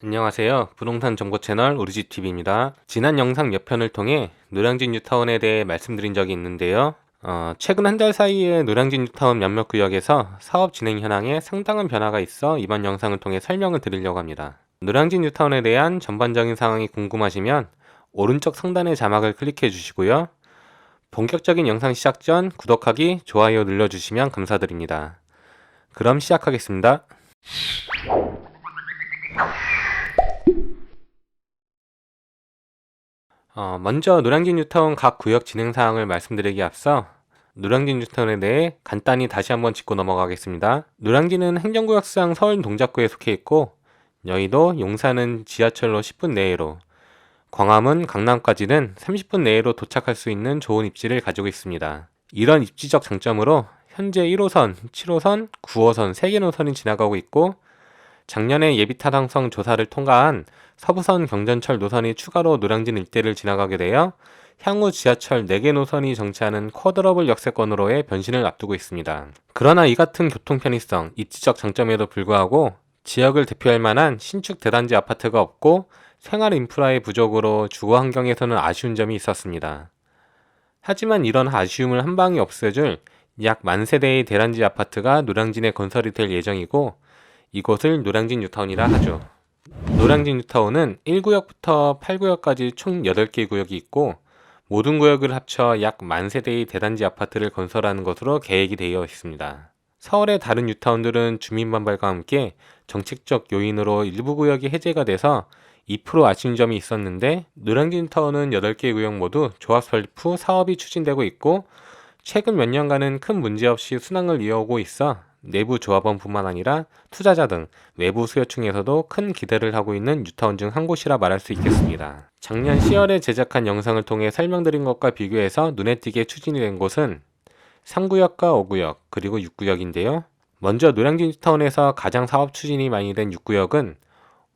안녕하세요. 부동산 정보 채널 우리집TV입니다. 지난 영상 몇 편을 통해 노량진 뉴타운에 대해 말씀드린 적이 있는데요. 최근 한 달 사이에 노량진 뉴타운 몇몇 구역에서 사업 진행 현황에 상당한 변화가 있어 이번 영상을 통해 설명을 드리려고 합니다. 노량진 뉴타운에 대한 전반적인 상황이 궁금하시면 오른쪽 상단의 자막을 클릭해 주시고요. 본격적인 영상 시작 전 구독하기, 좋아요 눌러주시면 감사드립니다. 그럼 시작하겠습니다. 먼저 노량진 뉴타운 각 구역 진행 사항을 말씀드리기 앞서 노량진 뉴타운에 대해 간단히 다시 한번 짚고 넘어가겠습니다. 노량진은 행정구역상 서울 동작구에 속해 있고, 여의도, 용산은 지하철로 10분 내외로, 광화문, 강남까지는 30분 내외로 도착할 수 있는 좋은 입지를 가지고 있습니다. 이런 입지적 장점으로 현재 1호선, 7호선, 9호선 3개 노선이 지나가고 있고, 작년에 예비 타당성 조사를 통과한 서부선 경전철 노선이 추가로 노량진 일대를 지나가게 되어 향후 지하철 4개 노선이 정체하는 쿼드러블 역세권으로의 변신을 앞두고 있습니다. 그러나 이 같은 교통 편의성, 입지적 장점에도 불구하고 지역을 대표할 만한 신축 대단지 아파트가 없고 생활 인프라의 부족으로 주거 환경에서는 아쉬운 점이 있었습니다. 하지만 이런 아쉬움을 한 방에 없애줄 약 10,000세대의 대단지 아파트가 노량진에 건설이 될 예정이고, 이곳을 노량진 뉴타운이라 하죠. 노량진 뉴타운은 1구역부터 8구역까지 총 8개 구역이 있고, 모든 구역을 합쳐 약 10,000세대의 대단지 아파트를 건설하는 것으로 계획이 되어 있습니다. 서울의 다른 뉴타운들은 주민 반발과 함께 정책적 요인으로 일부 구역이 해제가 돼서 2% 아쉬운 점이 있었는데, 노량진 뉴타운은 8개 구역 모두 조합 설립 후 사업이 추진되고 있고, 최근 몇 년간은 큰 문제 없이 순항을 이어오고 있어 내부 조합원뿐만 아니라 투자자 등 외부 수요층에서도 큰 기대를 하고 있는 뉴타운 중 한 곳이라 말할 수 있겠습니다. 작년 10월에 제작한 영상을 통해 설명드린 것과 비교해서 눈에 띄게 추진이 된 곳은 3구역과 5구역 그리고 6구역인데요. 먼저 노량진 뉴타운에서 가장 사업 추진이 많이 된 6구역은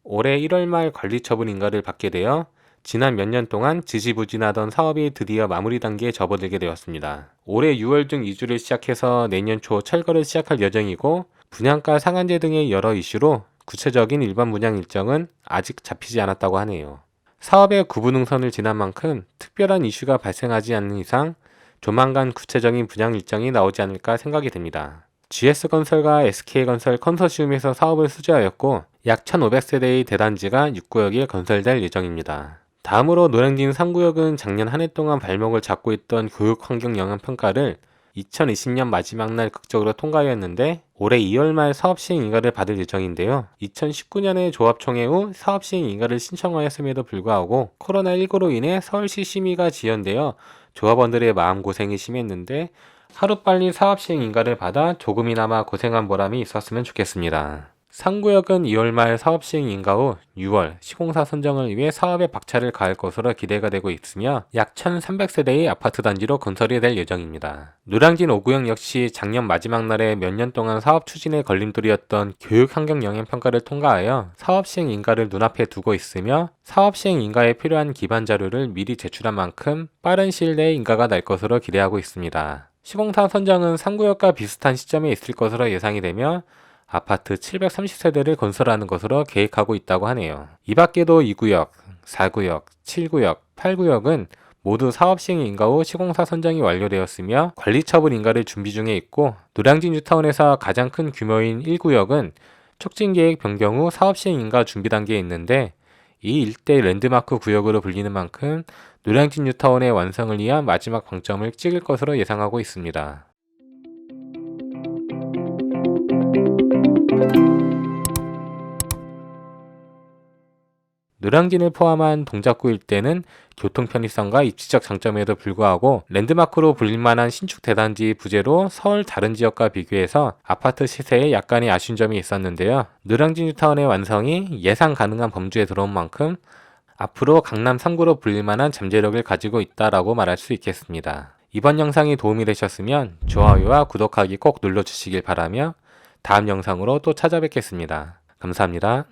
올해 1월 말 관리처분 인가를 받게 되어 지난 몇 년 동안 지지부진하던 사업이 드디어 마무리 단계에 접어들게 되었습니다. 올해 6월 중 이주를 시작해서 내년 초 철거를 시작할 예정이고, 분양가 상한제 등의 여러 이슈로 구체적인 일반 분양 일정은 아직 잡히지 않았다고 하네요. 사업의 구분응선을 지난 만큼 특별한 이슈가 발생하지 않는 이상 조만간 구체적인 분양 일정이 나오지 않을까 생각이 됩니다. GS건설과 SK건설 컨소시움에서 사업을 수주하였고, 약 1,500세대의 대단지가 6구역에 건설될 예정입니다. 다음으로 노량진 3구역은 작년 한 해 동안 발목을 잡고 있던 교육환경 영향평가를 2020년 마지막 날 극적으로 통과하였는데, 올해 2월 말 사업시행 인가를 받을 예정인데요. 2019년에 조합총회 후 사업시행 인가를 신청하였음에도 불구하고 코로나19로 인해 서울시 심의가 지연되어 조합원들의 마음고생이 심했는데, 하루빨리 사업시행 인가를 받아 조금이나마 고생한 보람이 있었으면 좋겠습니다. 3구역은 2월 말 사업시행 인가 후 6월 시공사 선정을 위해 사업에 박차를 가할 것으로 기대가 되고 있으며, 약 1,300세대의 아파트 단지로 건설이 될 예정입니다. 노량진 5구역 역시 작년 마지막 날에 몇 년 동안 사업 추진에 걸림돌이었던 교육환경 영향평가를 통과하여 사업시행 인가를 눈앞에 두고 있으며, 사업시행 인가에 필요한 기반 자료를 미리 제출한 만큼 빠른 시일 내에 인가가 날 것으로 기대하고 있습니다. 시공사 선정은 3구역과 비슷한 시점에 있을 것으로 예상이 되며, 아파트 730세대를 건설하는 것으로 계획하고 있다고 하네요. 이 밖에도 2구역, 4구역, 7구역, 8구역은 모두 사업시행 인가 후 시공사 선정이 완료되었으며 관리처분 인가를 준비 중에 있고, 노량진 뉴타운에서 가장 큰 규모인 1구역은 촉진계획 변경 후 사업시행 인가 준비 단계에 있는데, 이 일대 랜드마크 구역으로 불리는 만큼 노량진 뉴타운의 완성을 위한 마지막 방점을 찍을 것으로 예상하고 있습니다. 노량진을 포함한 동작구 일대는 교통 편의성과 입지적 장점에도 불구하고 랜드마크로 불릴만한 신축 대단지 부재로 서울 다른 지역과 비교해서 아파트 시세에 약간의 아쉬운 점이 있었는데요. 노량진 뉴타운의 완성이 예상 가능한 범주에 들어온 만큼 앞으로 강남 3구로 불릴만한 잠재력을 가지고 있다라고 말할 수 있겠습니다. 이번 영상이 도움이 되셨으면 좋아요와 구독하기 꼭 눌러주시길 바라며 다음 영상으로 또 찾아뵙겠습니다. 감사합니다.